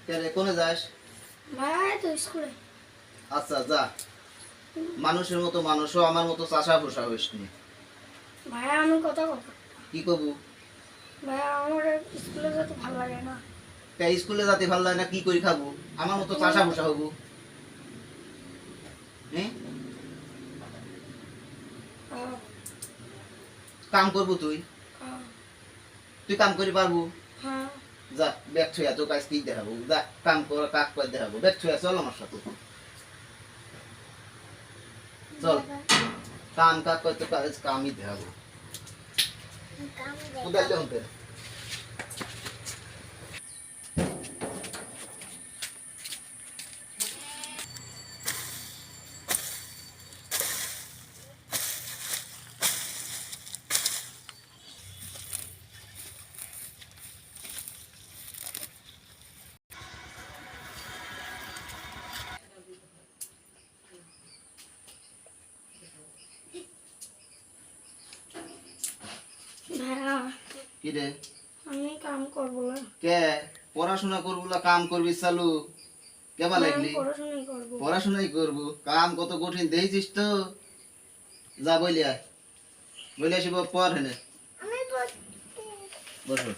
কেরে কোনে যাস? ভাই তো স্কুলে। আচ্ছা যা, মানুষের মতো মানুষও আমার মতো চাষা পোষা হইস নি। ভাই আমি কথা কব। কি কবু? ভাই আমার স্কুলে যেতে ভালো লাগে না। স্কুলে যাতে ভালো লাগে না, কি করি খাবো? আমার মতো চাষা পোষা হবো? হ্যাঁ, আহ, কাম করবো তুই? আহ, তুই কাম করি পারবো? হ্যাঁ। যা ব্যাগ ছুঁয়া তো কাজ কি দেখাবো, যা কাম কর কাক করে দেখাবো, ব্যাগ ছুঁয়া চল আমার সাথে চল, কাম কাক করতে কাজ কামই দেখাবো। কোথায় হতে ভাইয়া কি রে? আমি কাম করবো না। কে পড়াশোনা করবো না কাম করবি চালু? কেবা আমি লাগলি? পড়াশোনাই করবো। পড়াশোনাই করবো, কাম কত কঠিন দেখছিস তো। যা বলিয়া বলিয়া শিব পর হেনে আমি বসো।